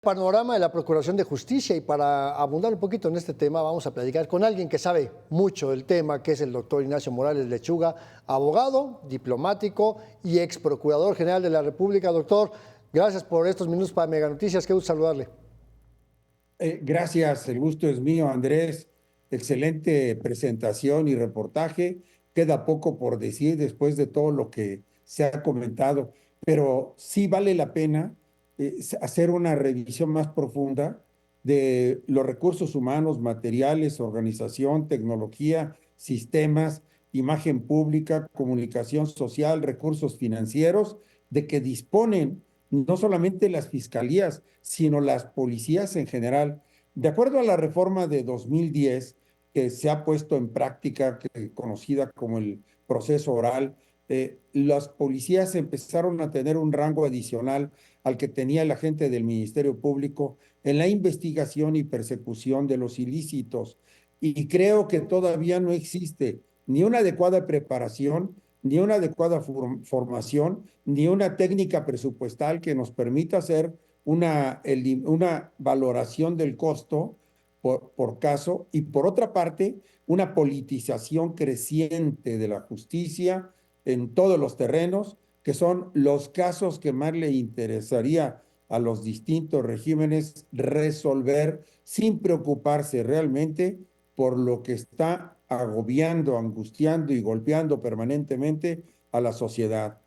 Panorama de la Procuración de Justicia, y para abundar un poquito en este tema vamos a platicar con alguien que sabe mucho del tema, que es el doctor Ignacio Morales Lechuga, abogado, diplomático y ex procurador general de la República. Doctor, gracias por estos minutos para Mega Noticias, qué gusto saludarle. Gracias, el gusto es mío, Andrés. Excelente presentación y reportaje. Queda poco por decir después de todo lo que se ha comentado, pero sí vale la pena hacer una revisión más profunda de los recursos humanos, materiales, organización, tecnología, sistemas, imagen pública, comunicación social, recursos financieros, de que disponen no solamente las fiscalías, sino las policías en general. De acuerdo a la reforma de 2010, que se ha puesto en práctica, conocida como el proceso oral, las policías empezaron a tener un rango adicional al que tenía el agente del Ministerio Público en la investigación y persecución de los ilícitos. Y creo que todavía no existe ni una adecuada preparación, ni una adecuada formación, ni una técnica presupuestal que nos permita hacer una valoración del costo por caso, y por otra parte, una politización creciente de la justicia en todos los terrenos, que son los casos que más le interesaría a los distintos regímenes resolver sin preocuparse realmente por lo que está agobiando, angustiando y golpeando permanentemente a la sociedad.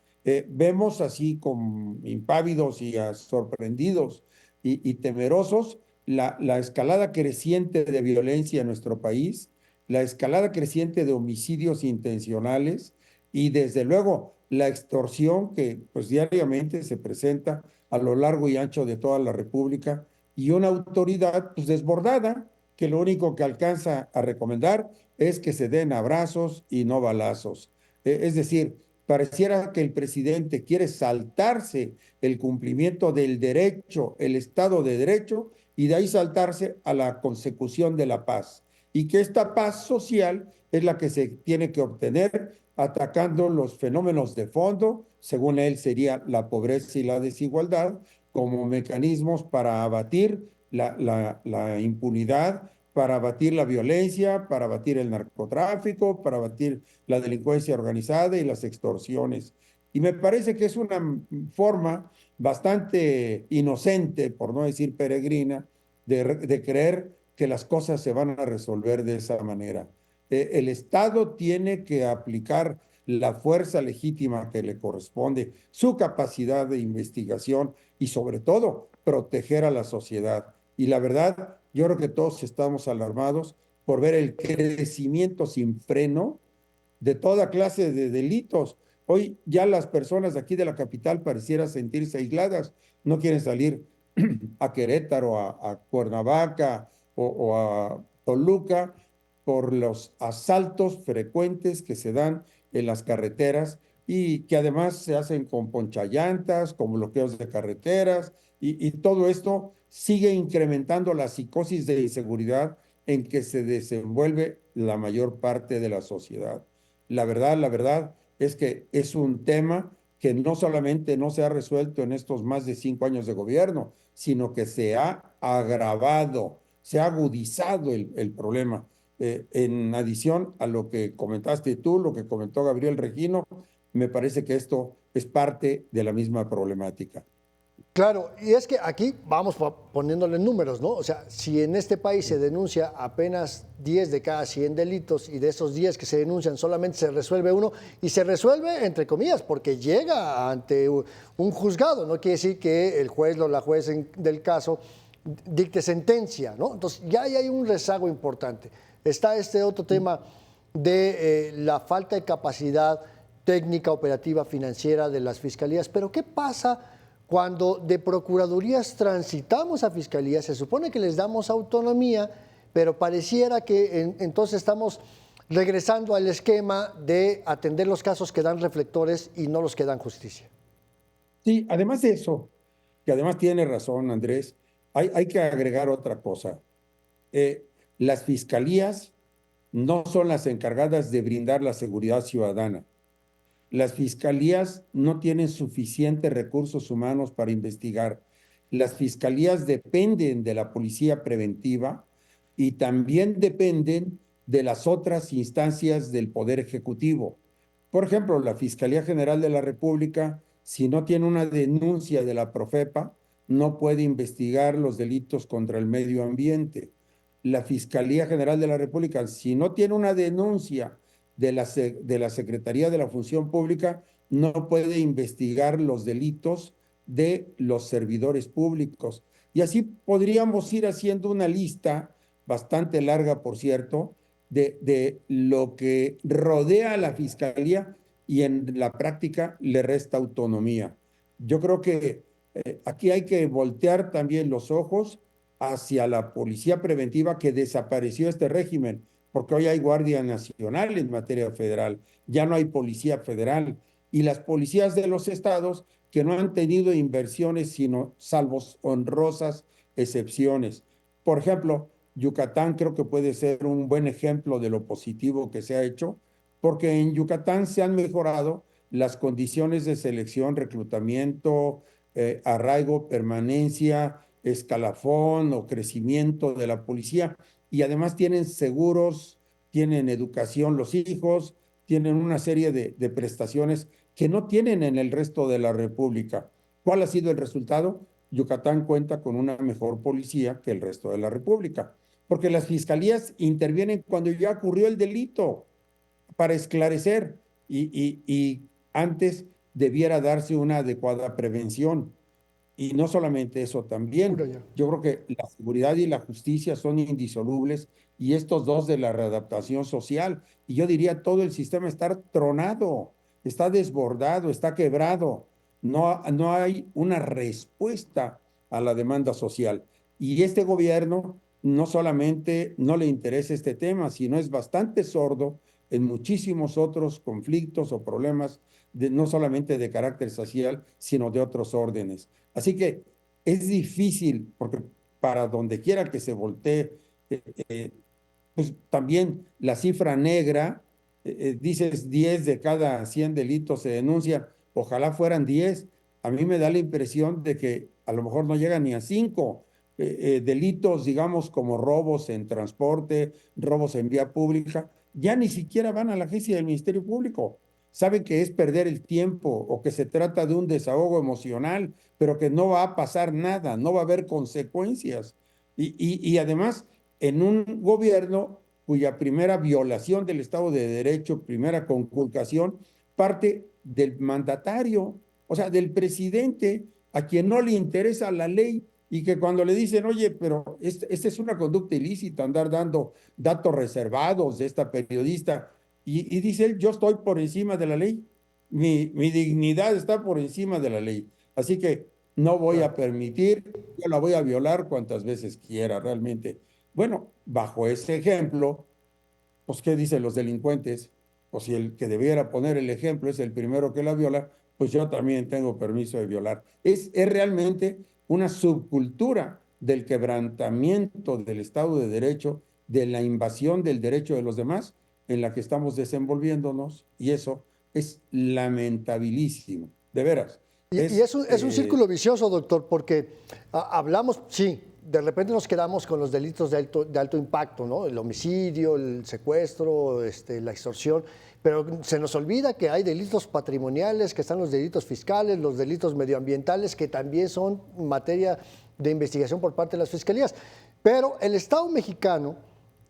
Vemos así como impávidos y sorprendidos y temerosos la escalada creciente de violencia en nuestro país, la escalada creciente de homicidios intencionales y desde luego la extorsión que pues diariamente se presenta a lo largo y ancho de toda la República, y una autoridad pues desbordada que lo único que alcanza a recomendar es que se den abrazos y no balazos. Es decir, pareciera que el presidente quiere saltarse el cumplimiento del derecho, el Estado de Derecho, y de ahí saltarse a la consecución de la paz. Y que esta paz social es la que se tiene que obtener atacando los fenómenos de fondo, según él sería la pobreza y la desigualdad, como mecanismos para abatir la impunidad, para abatir la violencia, para abatir el narcotráfico, para abatir la delincuencia organizada y las extorsiones. Y me parece que es una forma bastante inocente, por no decir peregrina, de creer que las cosas se van a resolver de esa manera. El Estado tiene que aplicar la fuerza legítima que le corresponde, su capacidad de investigación y sobre todo proteger a la sociedad. Y la verdad, yo creo que todos estamos alarmados por ver el crecimiento sin freno de toda clase de delitos. Hoy ya las personas de aquí de la capital parecieran sentirse aisladas, no quieren salir a Querétaro, a Cuernavaca o a Toluca por los asaltos frecuentes que se dan en las carreteras y que además se hacen con ponchallantas, con bloqueos de carreteras, y todo esto sigue incrementando la psicosis de inseguridad en que se desenvuelve la mayor parte de la sociedad. La verdad es que es un tema que no solamente no se ha resuelto en estos más de 5 años de gobierno, sino que se ha agravado, se ha agudizado el problema. En adición a lo que comentaste tú, lo que comentó Gabriel Regino, me parece que esto es parte de la misma problemática. Claro, y es que aquí vamos poniéndole números, ¿no? O sea, si en este país se denuncia apenas 10 de cada 100 delitos, y de esos 10 que se denuncian solamente se resuelve uno, y se resuelve entre comillas porque llega ante un juzgado, no quiere decir que el juez o la juez del caso dicte sentencia, ¿no? Entonces ya ahí hay un rezago importante. Está este otro tema de la falta de capacidad técnica, operativa, financiera de las fiscalías, pero ¿qué pasa cuando de procuradurías transitamos a fiscalías? Se supone que les damos autonomía, pero pareciera que entonces estamos regresando al esquema de atender los casos que dan reflectores y no los que dan justicia. Sí, además de eso, que además tiene razón Andrés, hay que agregar otra cosa. Las fiscalías no son las encargadas de brindar la seguridad ciudadana. Las fiscalías no tienen suficientes recursos humanos para investigar. las fiscalías dependen de la policía preventiva y también dependen de las otras instancias del Poder Ejecutivo. Por ejemplo, la Fiscalía General de la República, si no tiene una denuncia de la Profepa, no puede investigar los delitos contra el medio ambiente. La Fiscalía General de la República, si no tiene una denuncia de la Secretaría de la Función Pública, no puede investigar los delitos de los servidores públicos. Y así podríamos ir haciendo una lista bastante larga, por cierto, de lo que rodea a la Fiscalía y en la práctica le resta autonomía. Yo creo que aquí hay que voltear también los ojos hacia la policía preventiva que desapareció este régimen, porque hoy hay Guardia Nacional en materia federal, ya no hay Policía Federal, y las policías de los estados que no han tenido inversiones, sino salvo honrosas excepciones. Por ejemplo, Yucatán creo que puede ser un buen ejemplo de lo positivo que se ha hecho, porque en Yucatán se han mejorado las condiciones de selección, reclutamiento, arraigo, permanencia, escalafón o crecimiento de la policía. Y además tienen seguros, tienen educación los hijos, tienen una serie de prestaciones que no tienen en el resto de la República. ¿Cuál ha sido el resultado? Yucatán cuenta con una mejor policía que el resto de la República, porque las fiscalías intervienen cuando ya ocurrió el delito para esclarecer y antes debiera darse una adecuada prevención. Y no solamente eso, Puro también ya. yo creo que la seguridad y la justicia son indisolubles y estos dos de la readaptación social. Y yo diría, todo el sistema está tronado, está desbordado, está quebrado. No hay una respuesta a la demanda social. Y este gobierno no solamente no le interesa este tema, sino es bastante sordo en muchísimos otros conflictos o problemas, no solamente de carácter social, sino de otros órdenes. Así que es difícil, porque para donde quiera que se voltee, eh, eh, pues también la cifra negra, dices 10 de cada 100 delitos se denuncian, ojalá fueran 10. A mí me da la impresión de que a lo mejor no llegan ni a 5 delitos, digamos, como robos en transporte, robos en vía pública, ya ni siquiera van a la agencia del Ministerio Público. Saben que es perder el tiempo o que se trata de un desahogo emocional, pero que no va a pasar nada, no va a haber consecuencias. Y además, en un gobierno cuya primera violación del Estado de Derecho, primera conculcación, parte del mandatario, o sea, del presidente, a quien no le interesa la ley y que cuando le dicen, oye, pero esta es una conducta ilícita, andar dando datos reservados de esta periodista, y dice él, yo estoy por encima de la ley, mi dignidad está por encima de la ley, así que no voy a Claro. permitir, yo la voy a violar cuantas veces quiera realmente. Bueno, bajo ese ejemplo, pues, ¿qué dicen los delincuentes? Pues si el que debiera poner el ejemplo es el primero que la viola, pues yo también tengo permiso de violar. Es realmente una subcultura del quebrantamiento del Estado de Derecho, de la invasión del derecho de los demás, en la que estamos desenvolviéndonos, y eso es lamentabilísimo, de veras. Y es un círculo vicioso, doctor, porque hablamos, sí, de repente nos quedamos con los delitos de alto impacto, ¿no? El homicidio, el secuestro, la extorsión, pero se nos olvida que hay delitos patrimoniales, que están los delitos fiscales, los delitos medioambientales, que también son materia de investigación por parte de las fiscalías. Pero el Estado mexicano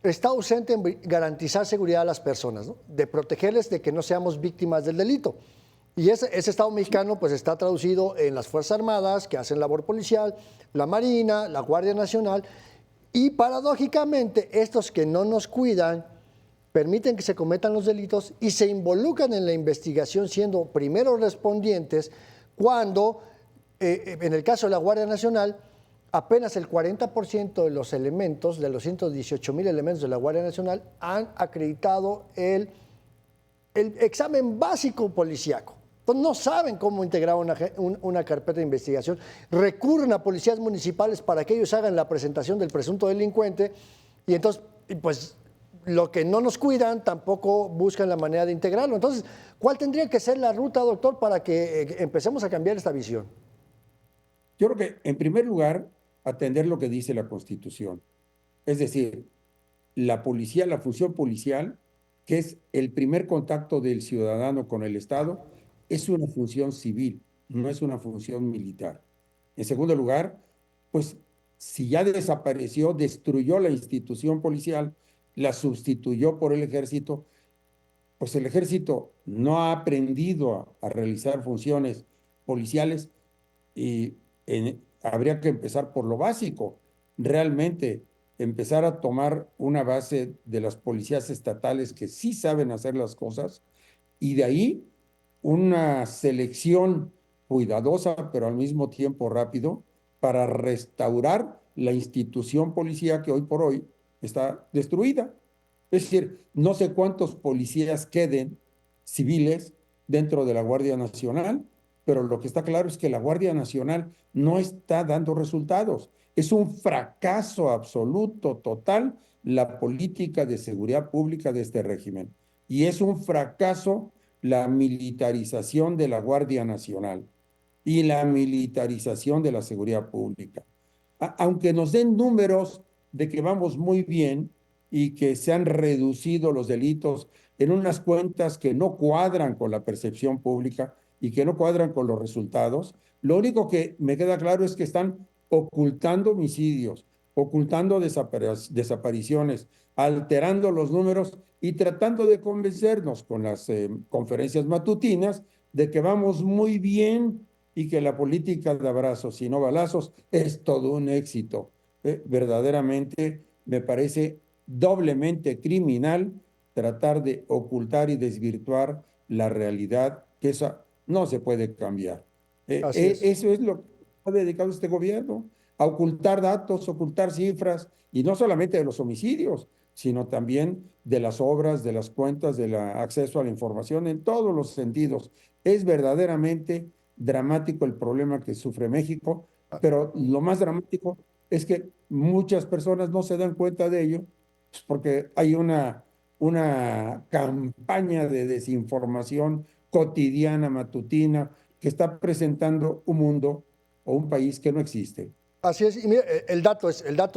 está ausente en garantizar seguridad a las personas, ¿no? De protegerles de que no seamos víctimas del delito. Y ese Estado mexicano pues está traducido en las Fuerzas Armadas, que hacen labor policial, la Marina, la Guardia Nacional, y paradójicamente estos que no nos cuidan permiten que se cometan los delitos y se involucran en la investigación siendo primeros respondientes cuando, en el caso de la Guardia Nacional, apenas el 40% de los elementos, de los 118,000 elementos de la Guardia Nacional, han acreditado el examen básico policíaco. Entonces no saben cómo integrar una carpeta de investigación. Recurren a policías municipales para que ellos hagan la presentación del presunto delincuente y entonces, pues, lo que no nos cuidan tampoco buscan la manera de integrarlo. Entonces, ¿cuál tendría que ser la ruta, doctor, para que empecemos a cambiar esta visión? Yo creo que, en primer lugar, atender lo que dice la Constitución. Es decir, la policía, la función policial, que es el primer contacto del ciudadano con el Estado, es una función civil, no es una función militar. En segundo lugar, pues si ya desapareció, destruyó la institución policial, la sustituyó por el ejército, pues el ejército no ha aprendido a realizar funciones policiales y habría que empezar por lo básico, realmente empezar a tomar una base de las policías estatales que sí saben hacer las cosas y de ahí una selección cuidadosa, pero al mismo tiempo rápido, para restaurar la institución policía que hoy por hoy está destruida. Es decir, no sé cuántos policías queden civiles dentro de la Guardia Nacional, pero lo que está claro es que la Guardia Nacional no está dando resultados. Es un fracaso absoluto, total, la política de seguridad pública de este régimen. Y es un fracaso la militarización de la Guardia Nacional y la militarización de la seguridad pública. Aunque nos den números de que vamos muy bien y que se han reducido los delitos en unas cuentas que no cuadran con la percepción pública y que no cuadran con los resultados, lo único que me queda claro es que están ocultando homicidios, ocultando desapariciones, alterando los números y tratando de convencernos con las conferencias matutinas de que vamos muy bien y que la política de abrazos y no balazos es todo un éxito. Verdaderamente me parece doblemente criminal tratar de ocultar y desvirtuar la realidad, que esa no se puede cambiar. Así es. Eso es lo que ha dedicado este gobierno, a ocultar datos, ocultar cifras, y no solamente de los homicidios, sino también de las obras, de las cuentas, del acceso a la información en todos los sentidos. Es verdaderamente dramático el problema que sufre México, pero lo más dramático es que muchas personas no se dan cuenta de ello, pues porque hay una campaña de desinformación cotidiana, matutina, que está presentando un mundo o un país que no existe. Así es, y mira, el dato,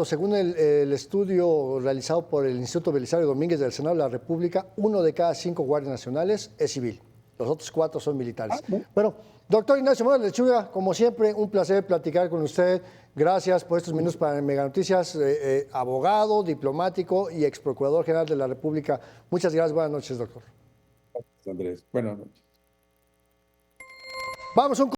según el estudio realizado por el Instituto Belisario Domínguez del Senado de la República, 1 de cada 5 guardias nacionales es civil, los otros 4 son militares. Bueno, Bueno, doctor Ignacio Mora Lechuga, como siempre, un placer platicar con usted. Gracias por estos minutos para Mega Noticias, abogado, diplomático y ex procurador general de la República. Muchas gracias, buenas noches, doctor. Andrés, buenas noches. Vamos a un